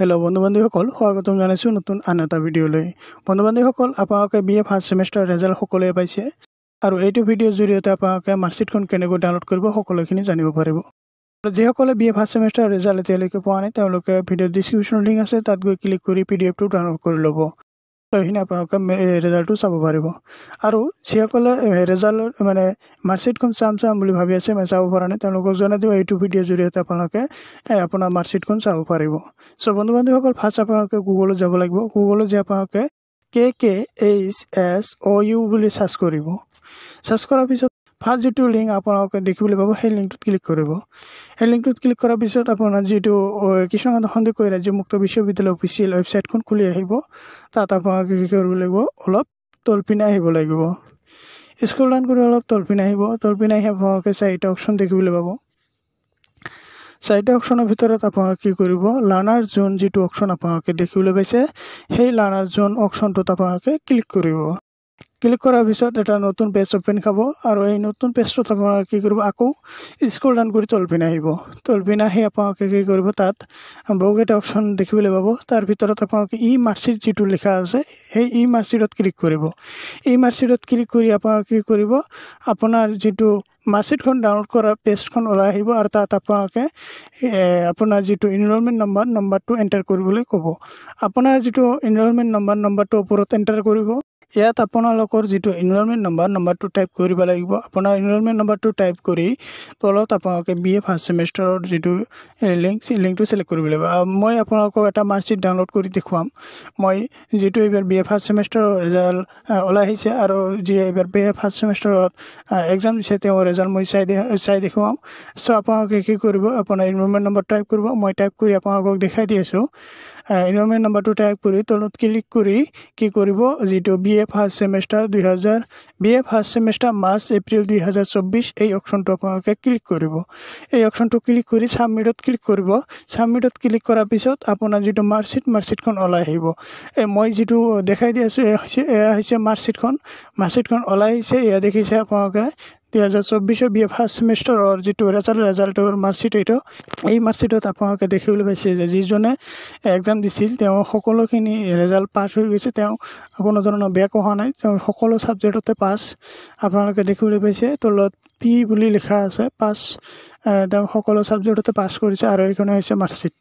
Hello बंधु-बान्धवीসকল स्वागतम জানাইছো নতুন আন এটা ভিডিঅ'লৈ। বন্ধু-বান্ধৱীসকল আপোনালোকে বিএ ফাৰ্ষ্ট সেমেষ্টাৰ ৰিজাল্ট সকলোৱে পাইছে আৰু এইটো ভিডিঅ'ৰ জৰিয়তে আপোনালোকে মাৰ্কশ্বিটখন কেনেকৈ ডাউনলোড কৰিব সকলোখিনি জানিব পাৰিব। আৰু যিসকলে বিএ ফাৰ্ষ্ট সেমেষ্টাৰ ৰিজাল্ট এতিয়ালৈকে পোৱা নাই তেওঁলোকে ভিডিঅ'ৰ ডেছক্ৰিপশ্যনৰ লিংক আছে তাত গৈ ক্লিক কৰি পিডিএফটো ডাউনলোড কৰি ল'ব। এইখিনি আপোনালোকে ৰিজাল্টটো চাব পাৰিব। আৰু যিসকলে ৰিজাল্ট মানে মাৰ্কশ্বিটখন চাম বুলি ভাবি আছে চাব পৰা নাই তেওঁলোকক জনাই দিওঁ এইটো ভিডিঅ'ৰ জৰিয়তে আপোনালোকে আপোনাৰ মাৰ্কশ্বিটখন চাব পাৰিব। সো বন্ধু-বান্ধৱীসকল ফাৰ্ষ্ট আপোনালোকে গুগলত যাব লাগিব। গুগলত যে আপোনালোকে KKHSOU বুলি সাৰ্চ কৰিব। সাৰ্চ কৰাৰ পিছত ফাৰ্ষ্ট যেটো লিংক আপোনালোকে দেখিবলৈ পাব সেই লিংকটোত ক্লিক কৰিব। এই লিংকটোত ক্লিক কৰাৰ পিছত আপোনাৰ যেটো কৃষ্ণকান্ত সন্দিকৈ ৰাজ্য মুক্ত বিশ্ববিদ্যালয় অফিচিয়েল ৱেবছাইটখন খুলি আহিব। তাত আপোনালোকে কি কৰিব লাগিব অলপ তলপিনে আহিব লাগিব। স্ক্ৰল ডাউন কৰি অলপ তলপিনে আহিব। তলপিনে আহি আপোনালোকে চাৰিটা অপচন দেখিবলৈ পাব। চাৰিটা অপচনৰ ভিতৰত আপোনালোকে কি কৰিব লাৰ্নাৰ জোন যেটো অপচন আপোনালোকে দেখিবলৈ পাইছে সেই লাৰ্নাৰ জোন অপচনটোত আপোনালোকে ক্লিক কৰিব। ক্লিক কৰাৰ পিছত এটা নতুন পেজ ওপেন খাব আৰু এই নতুন পেজটোত আপোনালোকে কি কৰিব আকৌ স্ক্ৰল ডাউন কৰি তলপিনে আহিব। তলপিনে আহি আপোনালোকে কি কৰিব তাত বহুকেইটা অপচন দেখিবলৈ পাব। তাৰ ভিতৰত আপোনালোকে ই মাৰ্কশ্বিট যেটো লিখা আছে সেই ই মাৰ্কশ্বিটত ক্লিক কৰিব। ই মাৰ্কশ্বিটত ক্লিক কৰি আপোনালোকে কি কৰিব আপোনাৰ যেটো মাৰ্কশ্বিটখন ডাউনলোড কৰা পেজখন ওলাই আহিব আৰু তাত আপোনালোকে আপোনাৰ যেটো এনৰলমেন্ট নম্বৰটো এন্টাৰ কৰিবলৈ ক'ব। আপোনাৰ যেটো এনৰলমেন্ট নম্বৰটো ওপৰত এন্টাৰ কৰিব। ইয়াত আপোনালোকৰ যেটো এনৰলমেন্ট নম্বৰটো টাইপ কৰিব লাগিব। আপোনাৰ এনৰলমেন্ট নম্বৰটো টাইপ কৰি তলত আপোনালোকে বিএ ফাৰ্ষ্ট সেমেষ্টাৰৰ যেটো লিংকটো সিলেক্ট কৰিব লাগিব। মই আপোনালোকক এটা মাৰ্কশ্বিট ডাউনলোড কৰি দেখুৱাম। মই যেটো এবাৰ বিএ ফাৰ্ষ্ট সেমেষ্টাৰৰ ৰিজাল্ট ওলাই আহিছে আৰু যি এবাৰ বিএ ফাৰ্ষ্ট সেমেষ্টাৰত এক্সাম দিছে তেওঁ ৰিজাল্ট মই চাই দেখুৱাম। সো আপোনালোকে কি কৰিব আপোনাৰ এনৰলমেন্ট নম্বৰ টাইপ কৰিব। মই টাইপ কৰি আপোনালোকক দেখাই দি আছো। এনৰলমেন্ট নম্বৰটো টাইপ কৰি তলত ক্লিক কৰি কি কৰিব যেটো বিএ ফাৰ্ষ্ট সেমেষ্টাৰ মাৰ্চ এপ্ৰিল 2024 এই অপচনটো আপোনালোকে ক্লিক কৰিব। এই অপচনটো ক্লিক কৰি সাবমিটত ক্লিক কৰিব। সাবমিটত ক্লিক কৰাৰ পিছত আপোনাৰ যেটো মাৰ্কশ্বিটখন ওলাই আহিব। মই যেটো দেখাই দি আছো এয়া হৈছে মাৰ্কশ্বিটখন ওলাই আহিছে। এয়া দেখিছে আপোনালোকে 2024 বিএ ফাৰ্ষ্ট সেমেষ্টাৰৰ যেটো ৰিজাল্টৰ মাৰ্কশ্বিট এই মাৰ্কশ্বিটত আপোনালোকে দেখিবলৈ পাইছে যে যিজনে এক্সাম দিছিল তেওঁ সকলোখিনি ৰিজাল্ট পাছ হৈ গৈছে। তেওঁ কোনো ধৰণৰ বেক হোৱা নাই। তেওঁ সকলো সাবজেক্টতে পাছ আপোনালোকে দেখিবলৈ পাইছে। তলত পি বুলি লিখা আছে পাছ। তেওঁ সকলো সাবজেক্টতে পাছ কৰিছে আৰু এইখন হৈছে মাৰ্কশ্বিট।